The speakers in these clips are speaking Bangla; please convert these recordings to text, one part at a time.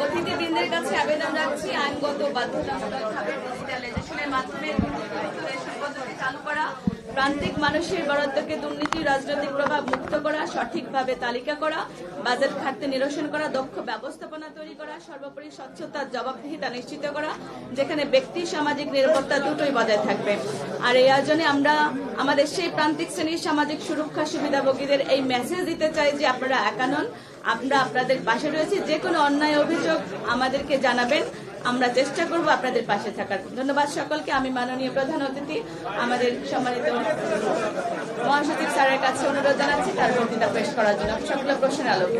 অতিথিবৃন্দের কাছে আবেদন রাখছি আইনগত বাধ্যতামূলকভাবে ডিজিটালাইজেশনের মাধ্যমে রেশন পদ্ধতি চালু করা, প্রান্তিক মানুষের বরাদ্দকে দুর্নীতি রাজনৈতিক প্রভাব মুক্ত করা, সঠিকভাবে তালিকা করা, বাজেট ঘাটতি নিরসন করা, দক্ষ ব্যবস্থাপনা তৈরি করা, সর্বোপরি স্বচ্ছতার জবাবদিহিতা নিশ্চিত করা, যেখানে ব্যক্তি সামাজিক নিরাপত্তা দুটোই বজায় থাকবে। আর এই আয়োজনে আমরা আমাদের সেই প্রান্তিক শ্রেণীর সামাজিক সুরক্ষা সুবিধাভোগীদের এই মেসেজ দিতে চাই যে আপনারা একা নন, আমরা আপনাদের পাশে রয়েছি। যে কোনো অন্যায় অভিযোগ আমাদেরকে জানাবেন, আমরা চেষ্টা করব আপনাদের পাশে থাকার। ধন্যবাদ সকলকে। আমি মাননীয় প্রধান অতিথি আমাদের সম্মানিত মহাসচিব স্যারের কাছে অনুরোধ জানাচ্ছি তার বক্তৃতা পেশ করার জন্য সকল প্রশ্নের আলোকে।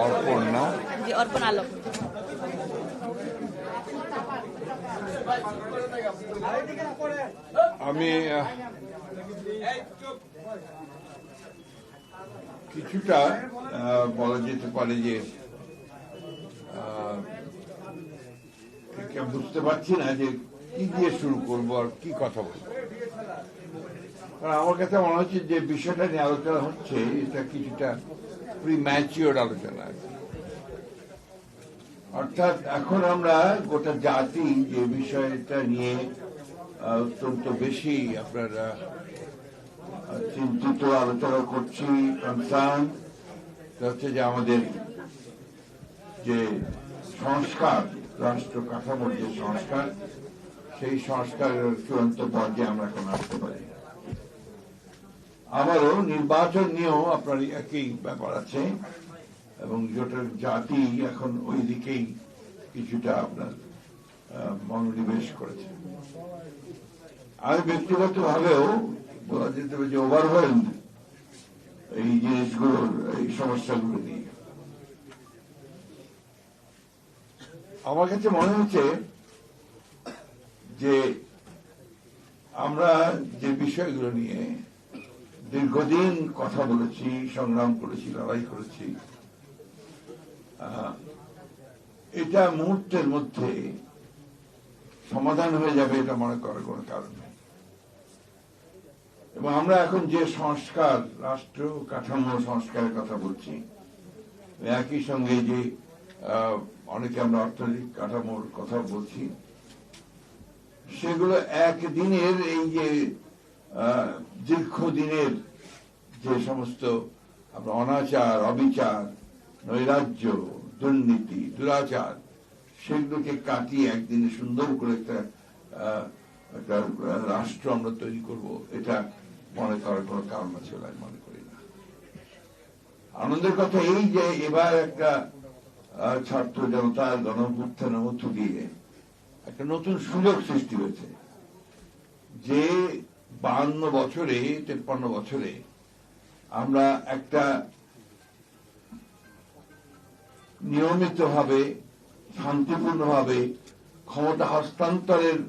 অর্পণ না জি, অর্পণ আলোক। আমি কিছুটা বলা যেতে পারে যে বুঝতে পারছি না যে কি দিয়ে শুরু করবো আর কি কথা বলবো। কারণ আমার কাছে মনে হচ্ছে যে বিষয়টা নিয়ে আলোচনা হচ্ছে এটা কিছুটা প্রিম্যাচিওর আলোচনা। অর্থাৎ এখন আমরা গোটা জাতি যে বিষয়টা নিয়ে অত্যন্ত বেশি আপনারা চিন্তিত আলোচনা করছি, কনসার্ন হচ্ছে যে আমাদের যে সংস্কার, রাষ্ট্র কাঠামোর যে সংস্কার, সেই সংস্কারের চূড়ান্ত পর্যায়ে আমরা এখন আসতে পারি। আবারও নির্বাচন নিয়েও আপনার একই ব্যাপার আছে এবং গোটা জাতি এখন ওই দিকেই কিছুটা আপনার মনোনিবেশ করেছে। আমি ব্যক্তিগত ভাবেও বলা যেতে পারে যে ওভারওয়েলড এই জিনিসগুলোর, এই সমস্যাগুলো নিয়ে আমার কাছে মনে হচ্ছে যে আমরা যে বিষয়গুলো নিয়ে দীর্ঘদিন কথা বলেছি, সংগ্রাম করেছি, লড়াই করেছি, এটা মুহূর্তের মধ্যে সমাধান হয়ে যাবে এটা মনে করার কোন কারণ নেই। এবং আমরা এখন যে সংস্কার, রাষ্ট্র কাঠামো সংস্কারের কথা বলছি, একই সঙ্গে যে অনেকে আমরা অর্থনৈতিক কাঠামোর কথা বলছি, সেগুলো একদিনের এই যে দীর্ঘদিনের যে সমস্ত অনাচার, অবিচার, নৈরাজ্য, দুর্নীতি, দুরাচার, সেগুলোকে কাটিয়ে একদিনে সুন্দর করে একটা রাষ্ট্র আমরা তৈরি করব, এটা মনে করার কোন কারণ আছে বলে আমি মনে করি না। আনন্দের কথা এই যে এবার একটা ছাত্র জনতার গণঅভ্যুত্থানের মধ্য দিয়ে একটা নতুন সুযোগ সৃষ্টি হয়েছে যে 52 বছরে, 53 বছরে আমরা একটা নিয়মিতভাবে, শান্তিপূর্ণভাবে ক্ষমতা হস্তান্তরের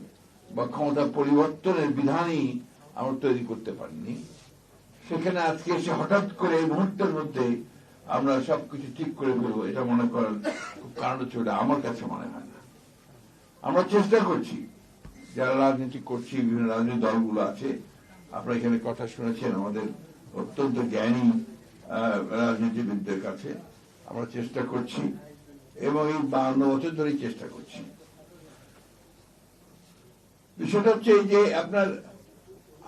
বা ক্ষমতা পরিবর্তনের বিধানই আমরা তৈরি করতে পারিনি। সেখানে আজকে এসে হঠাৎ করে এই মুহূর্তের মধ্যে আমরা সবকিছু ঠিক করে ফেলবো, এটা মনে করার কারণ হচ্ছে আমার কাছে মনে হয় না। আমরা চেষ্টা করছি, যারা রাজনীতি করছি, বিভিন্ন রাজনৈতিক দলগুলো আছে, আপনারা এখানে কথা শুনেছেন আমাদের অত্যন্ত জ্ঞানী রাজনীতিবিদদের কাছে, আমরা চেষ্টা করছি এবং এই 52 বছর ধরেই চেষ্টা করছি। বিষয়টা হচ্ছে এই যে আপনার,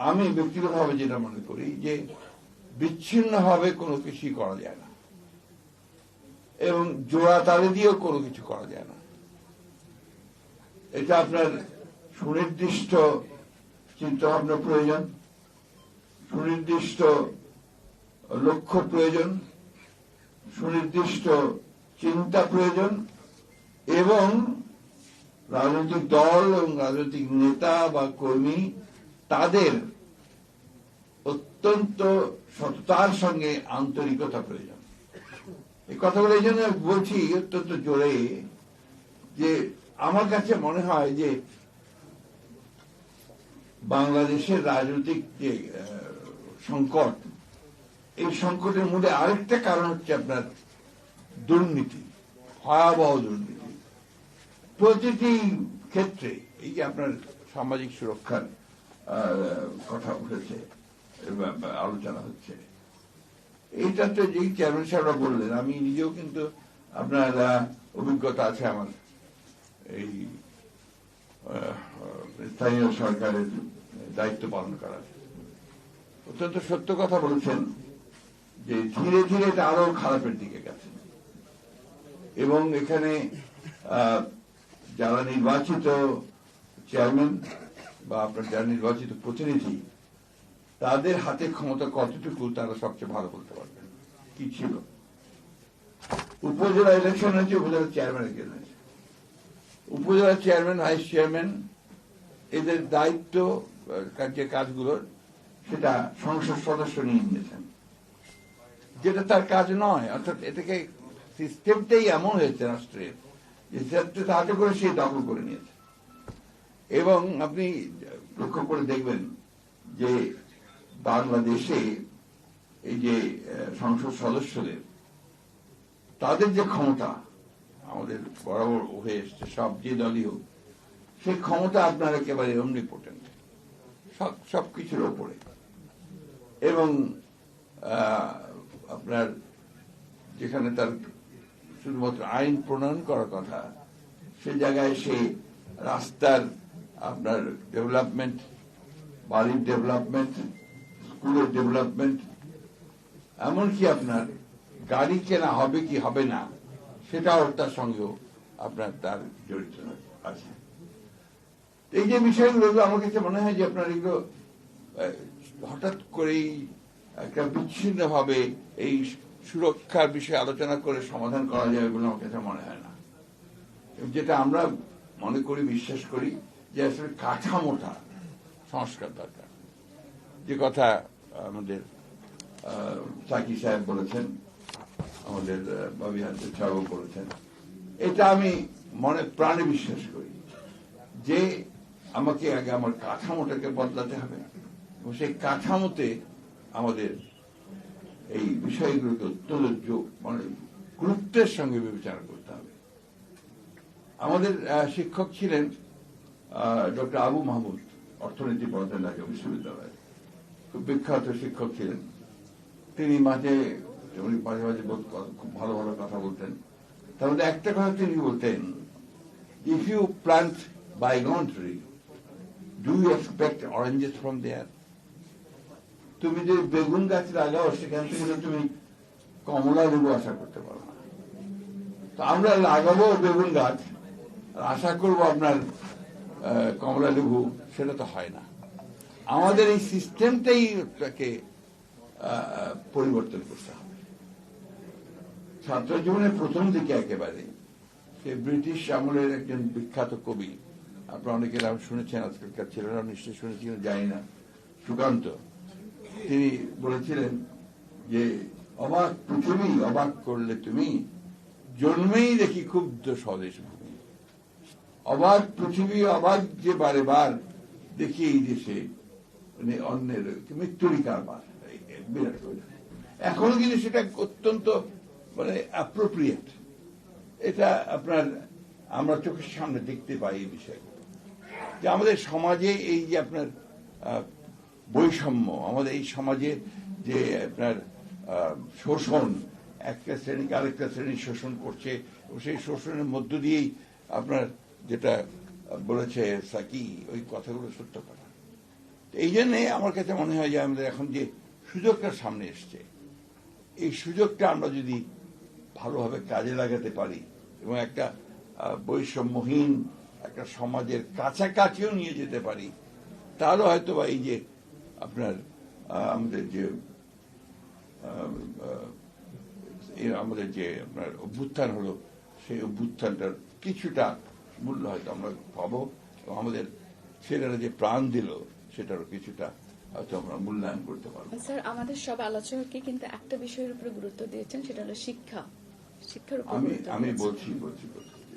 আমি ব্যক্তিগতভাবে যেটা মনে করি যে বিচ্ছিন্নভাবে কোনো কিছুই করা যায় না এবং জোড়া তালে দিয়েও কোনো কিছু করা যায় না। এটা আপনার সুনির্দিষ্ট চিন্তাভাবনা প্রয়োজন, সুনির্দিষ্ট লক্ষ্য প্রয়োজন, সুনির্দিষ্ট চিন্তা প্রয়োজন এবং রাজনৈতিক দল এবং রাজনৈতিক নেতা বা কর্মী তাদের অত্যন্ত সততার সঙ্গে আন্তরিকতা প্রয়োজন। এই কথাগুলো এই জন্য বলছি অত্যন্ত জোরে যে আমার কাছে মনে হয় যে বাংলাদেশের রাজনৈতিক যে সংকট, এই সংকটের মধ্যে আরেকটা কারণ হচ্ছে আপনার দুর্নীতি, ভয়াবহ দুর্নীতি। প্রতিটি ক্ষেত্রে এই যে আপনার সামাজিক সুরক্ষার কথা উঠেছে, আলোচনা হচ্ছে, এইটাতে যে চেয়ারম্যান সাহেবরা বললেন, আমি নিজেও কিন্তু আপনার অভিজ্ঞতা আছে আমার এই স্থানীয় সরকারের দায়িত্ব পালন করার। অত্যন্ত সত্য কথা বলেছেন যে ধীরে ধীরে এটা আরো খারাপের দিকে গেছে, এবং এখানে যারা নির্বাচিত চেয়ারম্যান বা আপনার যারা নির্বাচিত প্রতিনিধি, তাদের হাতে ক্ষমতা কতটুকু তারা সবচেয়ে ভালো বলতে পারবেন। কি ছিল উপজেলা ইলেকশন হয়েছে, উপজেলা চেয়ারম্যান হয়েছে, উপজেলা চেয়ারম্যান, ভাইস চেয়ারম্যান, এদের দায়িত্ব যে কাজগুলোর সেটা সংসদ সদস্য নিয়ে নিয়েছেন, যেটা তার কাজ নয়। অর্থাৎ এটাকে সিস্টেমটাই এমন হয়েছে রাষ্ট্রের যে তাতে করে সে দখল করে নিয়েছে। এবং আপনি লক্ষ্য করে দেখবেন যে বাংলাদেশে এই যে সংসদ সদস্যদের তাদের যে ক্ষমতা আমাদের বরাবর হয়ে এসছে, সব যে দলই হোক, সেই ক্ষমতা আপনার একেবারে অমনিপোটেন্ট, সবকিছুর ওপরে। এবং আপনার যেখানে তার শুধুমাত্র আইন প্রণয়ন করার কথা, সে জায়গায় সে রাস্তার আপনার ডেভেলপমেন্ট, বাড়ির ডেভেলপমেন্ট, স্কুলের ডেভেলপমেন্ট, এমনকি আপনার গাড়ি কেনা হবে কি হবে না সেটাও তার সঙ্গেও আপনার তার জড়িত আছে। এই যে বিষয়গুলো, আমার কাছে মনে হয় যে আপনার এগুলো হঠাৎ করেই একটা বিচ্ছিন্ন ভাবে এই সুরক্ষার বিষয়ে আলোচনা করে সমাধান করা যাবে বলে আমার কাছে মনে হয় না। যেটা আমরা মনে করি, বিশ্বাস করি যে আসলে কাঠামোটা সংস্কার দরকার। যে কথা আমাদের সাকি সাহেব বলেছেন, আমাদের বাবি হাসান সাহেব বলেছেন, এটা আমি মনে প্রাণে বিশ্বাস করি যে আমাকে আগে আমার কাঠামোটাকে বদলাতে হবে, এবং সেই কাঠামোতে আমাদের এই বিষয়গুলোকে অত্যন্ত মানে গুরুত্বের সঙ্গে বিবেচনা করতে হবে। আমাদের শিক্ষক ছিলেন ডক্টর আবু মাহমুদ, অর্থনীতি পড়াতেন ঢাকা বিশ্ববিদ্যালয়ে, খুব বিখ্যাত শিক্ষক ছিলেন। তিনি মাঝে মাঝে খুব ভালো ভালো কথা বলতেন। তার মধ্যে একটা কথা তিনি বলতেন, if you plant baingan tree, do you expect oranges from there? তুমি যে বেগুন গাছ লাগাও, সেখান থেকে তুমি কমলা লেবু আশা করতে পারো না। তো আমরা লাগাবো বেগুন গাছ, আশা করবো আপনার কমলা লেবু, সেটা তো হয় না। আমাদের এই সিস্টেমটাই তাকে পরিবর্তন করতে হবে। ছাত্র জীবনের প্রথম দিকে একেবারে সে ব্রিটিশ আমলের একজন বিখ্যাত কবি, আপনারা অনেকে নাম শুনেছেন, আজকালকার ছেলেরা নিশ্চয়ই শুনেছিলেন, জানি না, সুকান্ত। তিনি বলেছিলেন যে অবাক পৃথিবী অবাক করলে তুমি, জন্মেই দেখি ক্ষুব্ধ স্বদেশ ভূমি। অবাক পৃথিবী অবাক যে বারে বার দেখি এই দেশে অন্যের মৃত্যুরই কারবার, বিরাট করে। এখনো কিন্তু সেটা অত্যন্ত মানে অ্যাপ্রোপ্রিয়েট। এটা আপনার আমরা চোখের সামনে দেখতে পাই এই বিষয়গুলো, যে আমাদের সমাজে এই যে আপনার বৈষম্য, আমাদের এই সমাজে যে আপনার শোষণ, একটা শ্রেণীকে আরেকটা শ্রেণী শোষণ করছে, সেই শোষণের মধ্য দিয়েই আপনার যেটা বলেছে সাকি, ওই কথাগুলো সত্য কথা। এই জন্যে আমার কাছে মনে হয় যে আমাদের এখন যে সুযোগটা সামনে এসছে, এই সুযোগটা আমরা যদি ভালোভাবে কাজে লাগাতে পারি এবং একটা বৈষম্যহীন একটা সমাজের কাছাকাছিও নিয়ে যেতে পারি, তাহলে হয়তো বা এই যে আপনার আমাদের যে আপনার অভ্যুত্থান হলো, সেই অভ্যুত্থানটার কিছুটা মূল্য হয়তো আমরা পাবো, এবং আমাদের ছেলেরা যে প্রাণ দিল সেটারও কিছুটা হয়তো আমরা মূল্যায়ন করতে পারবো। স্যার, আমাদের সব আলোচককে কিন্তু একটা বিষয়ের উপরে গুরুত্ব দিয়েছেন, সেটা হলো শিক্ষা। শিক্ষার উপর আমি বলছি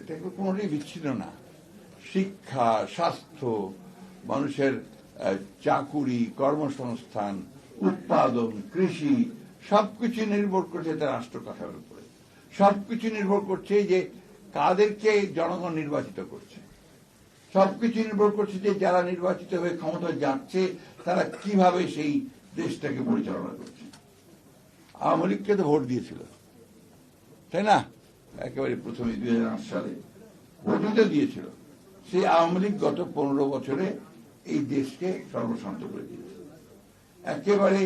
এটা কোনোটাই বিচ্ছিন্ন না। শিক্ষা, স্বাস্থ্য, মানুষের চাকুরি, কর্মসংস্থান, উৎপাদন, কৃষি, সবকিছু নির্ভর করছে তার রাষ্ট্র কাঠামোর উপরে। সবকিছু নির্ভর করছে যে কাদেরকে জনগণ নির্বাচিত করছে। সবকিছু নির্ভর করছে যে যারা নির্বাচিত হয়ে ক্ষমতা যাচ্ছে তারা কিভাবে সেই দেশটাকে পরিচালনা করছে। আওয়ামী লীগকে তো ভোট দিয়েছিল, তাই না? একেবারে প্রথমে 2008 সালে ভোটই তো দিয়েছিল। সেই আওয়ামী লীগ গত 15 বছরে এই দেশকে সর্বশান্ত করে দিয়েছে, একেবারে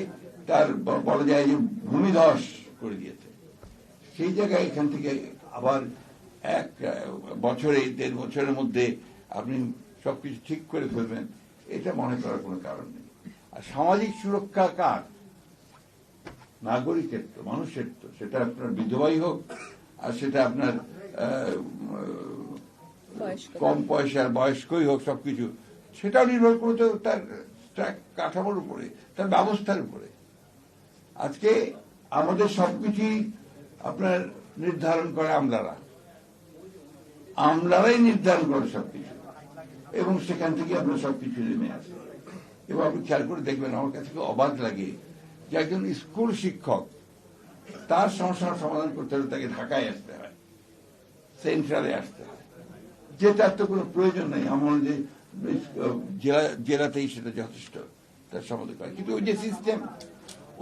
তার বলা যায় যে ভূমিধস করে দিয়েছে। সেই জায়গায় এখান থেকে আবার 1 বছরে 1.5 বছরের মধ্যে আপনি সবকিছু ঠিক করে ফেলবেন, এটা মনে করার কোনো কারণ নেই। আর সামাজিক সুরক্ষা কার? নাগরিকের তো, মানুষের তো। সেটা আপনার বিধবাই হোক আর সেটা আপনার কম পয়সার বয়স্কই হোক, সবকিছু সেটাও নির্ভর করছে তার কাঠামোর উপরে, তার ব্যবস্থার উপরে। আজকে আমাদের সবকিছুই আপনার নির্ধারণ করে আমলারাই নির্ধারণ করে সবকিছু, এবং সেখান থেকে আপনার সবকিছু নেমে আসে। এবং আপনি খেয়াল করে দেখবেন, আমার কাছে খুব অবাক লাগে যে একজন স্কুল শিক্ষক, তার সমস্যার সমাধান করতে হলে তাকে ঢাকায় আসতে হয়, সেন্ট্রালে আসতে হয়, যে তার তো কোনো প্রয়োজন নেই। আমার যে জেলাতেই সেটা যথেষ্ট তার সমাধান করে। কিন্তু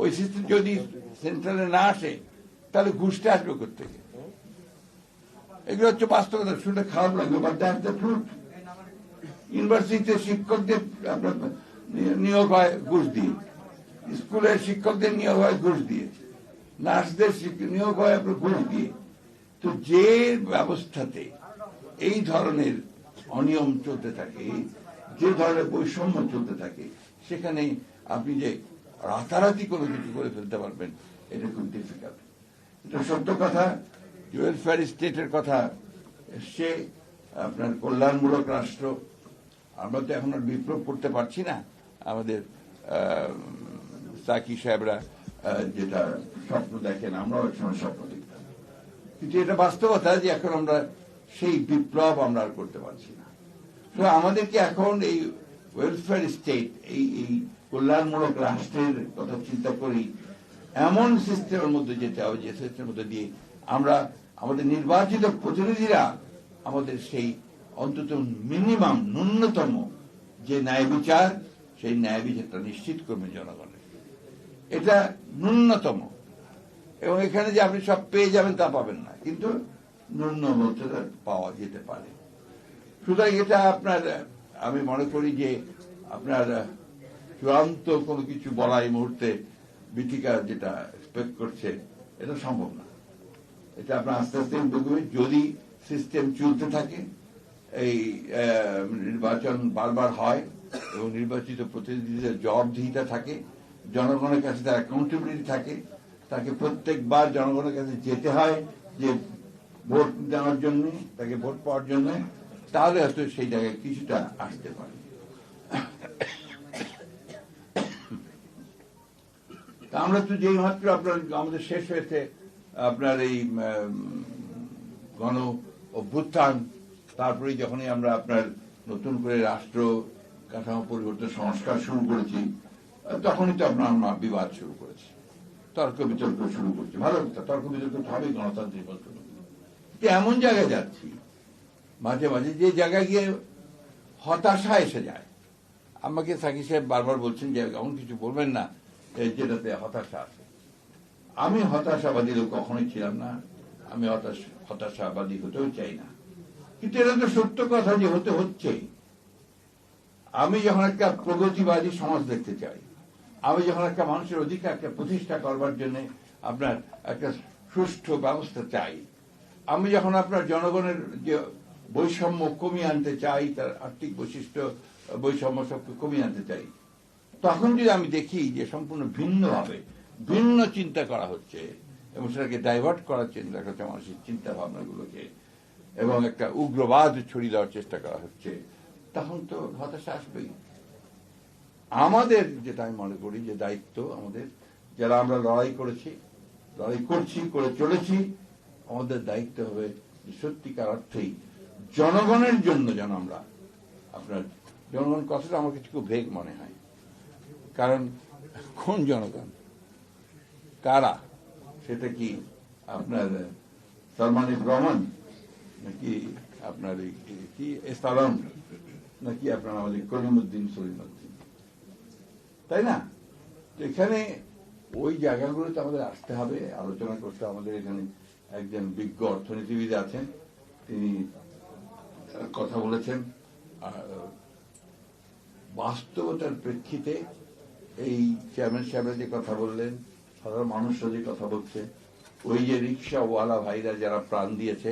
ওই সিস্টেম যদি সেন্ট্রালে না আসে তাহলে ঘুষটা আসবে কোথেকে? এগুলো হচ্ছে বাস্তবতা। শুনতে খারাপ লাগবে, বাট দ্যাটস দ্য ট্রুথ। ইউনিভার্সিটিতে শিক্ষকদের আপনার নিয়োগ হয় ঘুষ দিয়ে, স্কুলের শিক্ষকদের নিয়োগ হয় ঘুষ দিয়ে, নার্সদের নিয়োগ হয় আপনার ঘুষ দিয়ে। তো যে ব্যবস্থাতে এই ধরনের অনিয়ম চলতে থাকে, যে ধরনের বৈষম্য চলতে থাকে, সেখানে আপনি যে রাতারাতি কোনো কিছু করে ফেলতে পারবেন, এটা খুব ডিফিকাল্ট। এটা সত্য কথা। ওয়েলফেয়ার স্টেটের কথা এসছে, আপনার কল্যাণমূলক রাষ্ট্র। আমরা তো এখন আর বিপ্লব করতে পারছি না। আমাদের সাকি সাহেবরা যেটা স্বপ্ন দেখেন, আমরাও একসময় স্বপ্ন দেখতাম, কিন্তু এটা বাস্তবতা যে এখন আমরা সেই বিপ্লব আমরা আর করতে পারছি না। তো আমাদেরকে এখন এই ওয়েলফেয়ার স্টেট, এই কল্যাণমূলক রাষ্ট্রের কথা চিন্তা করি, এমন সিস্টেমের মধ্যে যেতে হবে যে সিস্টেমের মধ্যে দিয়ে আমরা আমাদের নির্বাচিত প্রতিনিধিরা আমাদের সেই অন্তত মিনিমাম, ন্যূনতম যে ন্যায় বিচার, সেই ন্যায় বিচারটা নিশ্চিত করবে জনগণের। এটা ন্যূনতম। এবং এখানে যে আপনি সব পেয়ে যাবেন তা পাবেন না, কিন্তু ন্যূনতম পাওয়া যেতে পারে। সুতরাং এটা আপনার, আমি মনে করি যে আপনার চূড়ান্ত কোনো কিছু বলা এই মুহূর্তে বিথিকা যেটা এক্সপেক্ট করছে, এটা সম্ভব না। এটা আপনার আস্তে আস্তে দেখবেন, যদি সিস্টেম চলতে থাকে, এই নির্বাচন বারবার হয় এবং নির্বাচিত প্রতিনিধিদের জবাবদিহিতা থাকে, জনগণের কাছে তার অ্যাকাউন্টেবিলিটি থাকে, তাকে প্রত্যেকবার জনগণের কাছে যেতে হয় যে ভোট দেওয়ার জন্য, তাকে ভোট পাওয়ার জন্য, তাহলে হয়তো সেই জায়গায় কিছুটা আসতে পারে। আমরা তো যেই মাত্র আপনার আমাদের শেষ হয়েছে আপনার এই গণ অভ্যুত্থান, তারপরে যখনই আমরা আপনার নতুন করে রাষ্ট্র কাঠামো পরিবর্তন সংস্কার শুরু করেছি, তখনই তো আপনার বিবাদ শুরু করেছি, তর্ক বিতর্ক শুরু করছি। ভালো কথা, তর্ক বিতর্ক হবে গণতান্ত্রিক পদ্ধতি। এমন জায়গায় যাচ্ছি মাঝে মাঝে যে জায়গায় গিয়ে হতাশা এসে যায়। আমাকে সাকি সাহেব বারবার বলছেন যে এমন কিছু বলবেন না যেটাতে হতাশা আছে। আমি হতাশাবাদী লোক কখনোই ছিলাম না, আমি হতাশাবাদী হতেও চাই না, কিন্তু এটা তো সত্য কথা যে হতে হচ্ছে। আমি যখন একটা প্রগতিবাদী সমাজ দেখতে চাই, আমি যখন একটা মানুষের অধিকারকে প্রতিষ্ঠা করবার জন্য আপনার একটা সুষ্ঠু ব্যবস্থা চাই, আমি যখন আপনার জনগণের যে বৈষম্য কমিয়ে আনতে চাই, তার আর্থিক বৈশিষ্ট্য বৈষম্য সবকে কমিয়ে আনতে চাই, তখন যদি আমি দেখি যে সম্পূর্ণ ভিন্নভাবে ভিন্ন চিন্তা করা হচ্ছে এবং সেটাকে ডাইভার্ট করার চিন্তা করছে মানুষের চিন্তা ভাবনাগুলোকে, এবং একটা উগ্রবাদ ছড়িয়ে দেওয়ার চেষ্টা করা হচ্ছে, তখন তো হতাশা আসবেই। আমাদের যেটা আমি মনে করি যে দায়িত্ব আমাদের, যারা আমরা লড়াই করেছি, লড়াই করছি, করে চলেছি, আমাদের দায়িত্ব হবে সত্যিকার অর্থেই জনগণের জন্য যেন আমরা আপনার, জনগণ কথাটা আমার কিছু খুব ভেগ মনে হয়, কারণ কোন জনগণ, কারা? সেটা কি আপনার সালমান রহমান, নাকি আপনার কি সালাম, নাকি আপনার আমাদের করিমউদ্দিন সলিমউদ্দিন, তাই না? তো এখানে ওই জায়গাগুলোতে আমাদের আসতে হবে, আলোচনা করতে। আমাদের এখানে একজন বিজ্ঞ অর্থনীতিবিদ আছেন, তিনি কথা বলেছেন। বাস্তবতার প্রেক্ষিতে এই চেয়ারম্যান সাহেবরা যে কথা বললেন, সাধারণ মানুষরা যে কথা বলছে, ওই যে রিক্সাওয়ালা ভাইরা যারা প্রাণ দিয়েছে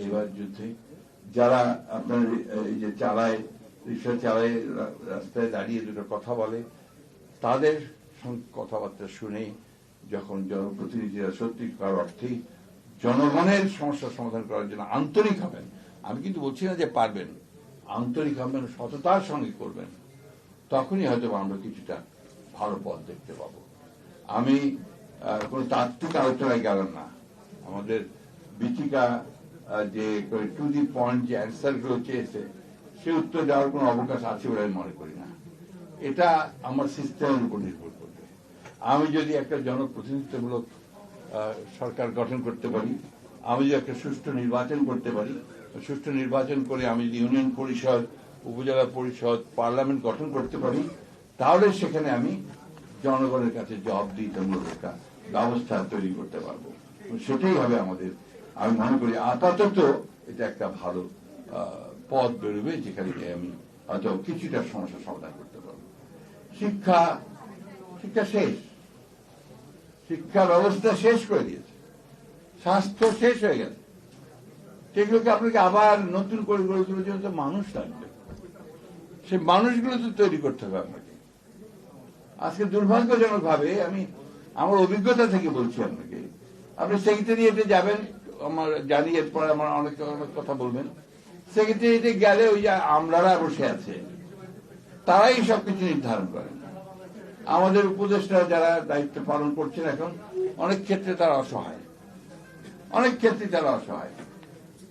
এইবার যুদ্ধে, যারা আপনার এই যে চালায়, রিক্সা চালায়, রাস্তায় দাঁড়িয়ে দুটো কথা বলে, তাদের কথাবার্তা শুনে যখন জনপ্রতিনিধিরা সত্যিকার অর্থেই জনগণের সমস্যার সমাধান করার জন্য আন্তরিক হবেন, আমি কিন্তু বলছি না যে পারবেন, আন্তরিক হবেন, সততার সঙ্গে করবেন, তখনই হয়তো আমরা কিছুটা ভালো পথ দেখতে পাবো। আমি কোন তাত্ত্বিক আলোচনায় গেলাম না। আমাদের বিচিকা যে টু দি পয়েন্ট যে অ্যান্সার গুলো চেয়েছে, সে উত্তর দেওয়ার কোন অবকাশ আছে বলে আমি মনে করি না। এটা আমার সিস্টেমের উপর নির্ভর করবে। আমি যদি একটা জনপ্রতিনিধিত্বমূলক সরকার গঠন করতে পারি, আমি যদি একটা সুষ্ঠু নির্বাচন করতে পারি, সুষ্ঠু নির্বাচন করে আমি যদি ইউনিয়ন পরিষদ, উপজেলা পরিষদ, পার্লামেন্ট গঠন করতে পারি, তাহলে সেখানে আমি জনগণের কাছে জবাবদিহিতামূলক একটা ব্যবস্থা তৈরি করতে পারবো। সেটাই হবে আমাদের, আমি মনে করি আপাতত এটা একটা ভালো পথ বেরোবে, যেখানে আমি হয়তো কিছুটা সমস্যার সমাধান করতে পারবো। শিক্ষা শেষ, শিক্ষা ব্যবস্থা শেষ করে দিয়েছে, স্বাস্থ্য শেষ হয়ে গেছে। সেগুলোকে আপনাকে আবার নতুন করে গড়ে তোলার জন্য তো মানুষ লাগবে, সেই মানুষগুলো তো তৈরি করতে হবে আপনাকে। আজকে দুর্ভাগ্যজনক ভাবে, আমি আমার অভিজ্ঞতা থেকে বলছি আপনাকে, আপনি সেক্রেটারিয়েটে যাবেন, আমার জানি এরপরে আমার অনেক কথা বলবেন, সেক্রেটারিয়েটে গেলে ওই যে আমলারা বসে আছে, তারাই সবকিছু নির্ধারণ করেন। আমাদের উপদেষ্টা যারা দায়িত্ব পালন করছেন এখন, অনেক ক্ষেত্রে তারা অসহায়, অনেক ক্ষেত্রে তারা অসহায়।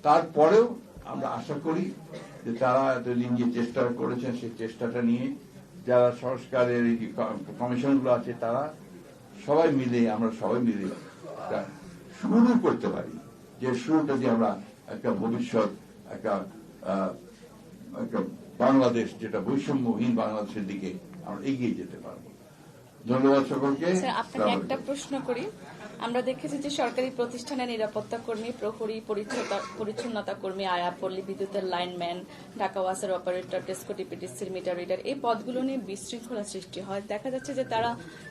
তারপরেও আমরা আশা করি যে তারা এতদিন যে চেষ্টা করেছেন, সেই চেষ্টাটা নিয়ে যারা সংস্কারের এই কমিশনগুলো আছে, তারা সবাই মিলে, আমরা সবাই মিলে একটা শুরু করতে পারি, যে শুরুটা যে আমরা একটা ভবিষ্যৎ, একটা বাংলাদেশ যেটা বৈষম্যহীন বাংলাদেশের দিকে আমরা এগিয়ে যেতে পারবো। ধন্যবাদ সকলকে। আপনাকে একটা প্রশ্ন করি, আমরা দেখেছি যে সরকারি প্রতিষ্ঠানের নিরাপত্তা কর্মী, প্রহরী, পরিচ্ছন্নতা কর্মী, আয়া, পল্লী বিদ্যুতের লাইনম্যান, ঢাকা ওয়াসার অপারেটর, টেস্কো ডিপিটিসির মিটার রিডার, এই পদগুলো নিয়ে বিশৃঙ্খলা সৃষ্টি হয়। দেখা যাচ্ছে যে তারা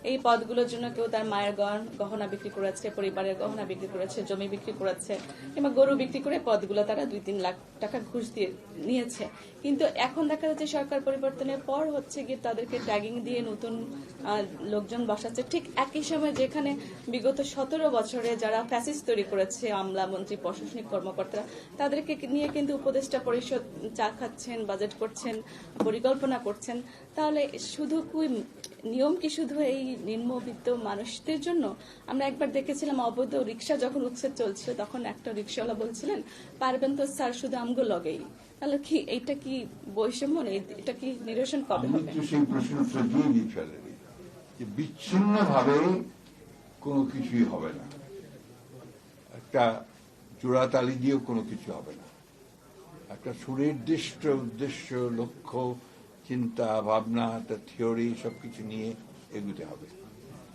এই পদগুলোর জন্য কেউ তার মায়ের গহনা বিক্রি করেছে, পরিবারের গহনা বিক্রি করেছে, জমি বিক্রি করেছে, কিংবা গরু বিক্রি করে পদগুলো তারা 2-3 লাখ টাকা ঘুষ দিয়ে নিয়েছে। কিন্তু এখন দেখা যাচ্ছে সরকার পরিবর্তনের পর হচ্ছে গিয়ে তাদেরকে ট্যাগিং দিয়ে নতুন লোকজন বসাচ্ছে, ঠিক একই সময় যেখানে বিগত 17 বছরে যারা ফ্যাসিস্ট তৈরি করেছে, আমলা, মন্ত্রী, প্রশাসনিক কর্মকর্তারা, তাদেরকে নিয়ে কিন্তু উপদেষ্টা পরিষদ চা খাচ্ছেন, বাজেট করছেন, পরিকল্পনা করছেন। তাহলে শুধু নিয়ম কি শুধু এই নিম্নবিত্ত মানুষদের জন্য? আমরা একবার দেখেছিলাম অবৈধ রিক্সা যখন উচ্ছেদ চলছিল, তখন একটা রিক্সাওয়ালা বলছিলেন, পারবেন তো স্যার শুধু আমগো লগেই। তাহলে কি এটা কি বৈষম্য? এটা কি নিরসন কবে হবে? সেই প্রশ্নটা দিয়ে দিতে যে বিচ্ছিন্ন ভাবে কোনো কিছুই হবে না, একটা জোড়াতালি দিয়েও কোনো কিছু হবে না, একটা সুনির্দিষ্ট উদ্দেশ্য, লক্ষ্য, চিন্তা ভাবনা, একটা থিওরি, সবকিছু নিয়ে এগুতে হবে।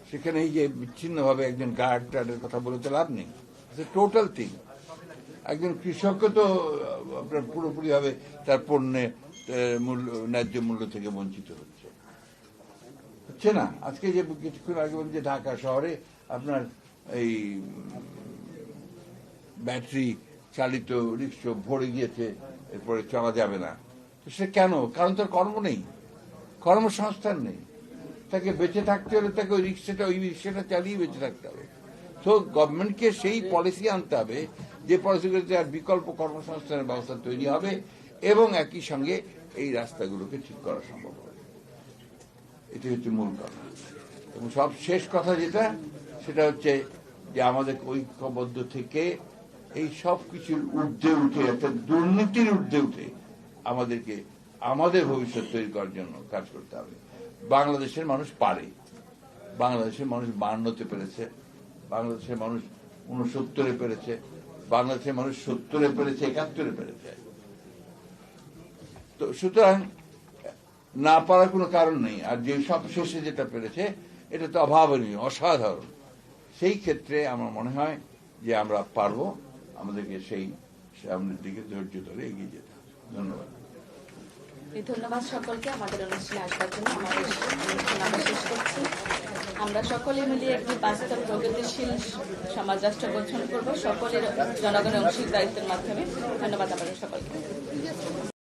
সেখানে এই যে বিচ্ছিন্ন ভাবে একজন গার্ডের কথা বলে তো লাভ নেই, টোটাল থিং। একজন কৃষকও তো আপনার পুরোপুরি ভাবে তার পণ্যের ন্যায্য মূল্য থেকে বঞ্চিত হচ্ছে না। আজকে যে কিছুক্ষণ আগে বলছি যে ঢাকা শহরে আপনার এই ব্যাটারি চালিত রিক্সা ভরে গিয়েছে, এরপরে চলা যাবে না। তো সে কেন? কারণ তার কর্ম নেই, কর্মসংস্থান নেই। তাকে বেঁচে থাকতে হলে তাকে ওই রিক্সাটা চালিয়ে বেঁচে থাকতে হবে। তো গভর্নমেন্টকে সেই পলিসি আনতে হবে যে পলিসিগুলোতে আর বিকল্প কর্মসংস্থানের ব্যবস্থা তৈরি হবে এবং একই সঙ্গে এই রাস্তাগুলোকে ঠিক করা সম্ভব হবে। এটি হচ্ছে মূল কথা। এবং সব শেষ কথা যেটা, সেটা হচ্ছে যে আমাদের ঐক্যবদ্ধ থেকে এই সব কিছুর ঊর্ধ্বে উঠে, একটা দুর্নীতির ঊর্ধ্বে উঠে আমাদেরকে আমাদের ভবিষ্যৎ তৈরি করার জন্য কাজ করতে হবে। বাংলাদেশের মানুষ পারে, বাংলাদেশের মানুষ 52-তে পেরেছে, বাংলাদেশের মানুষ 69-এ পেরেছে, বাংলাদেশের মানুষ 70-এ পেরেছে, 71-এ পেরেছে। তো সুতরাং না পারার কোনো কারণ নেই। আর যে সব শেষে যেটা পেরেছে এটা তো অভাবনীয়, অসাধারণ। সেই ক্ষেত্রে আমার মনে হয় যে আমরা পারবো, আমাদেরকে সেই সামনের দিকে ধৈর্য ধরে এগিয়ে যেতে হবে। ধন্যবাদ। ধন্যবাদ সকলকে আমাদের অনুষ্ঠানে আসবার জন্য। আমাদের অনুষ্ঠান আমরা শেষ করছি। আমরা সকলে মিলে একটি বাস্তব প্রগতিশীল সমাজ রাষ্ট্র গঠন করব সকলের জনগণের অংশীদারিত্বের মাধ্যমে। ধন্যবাদ আমাদের সকলকে।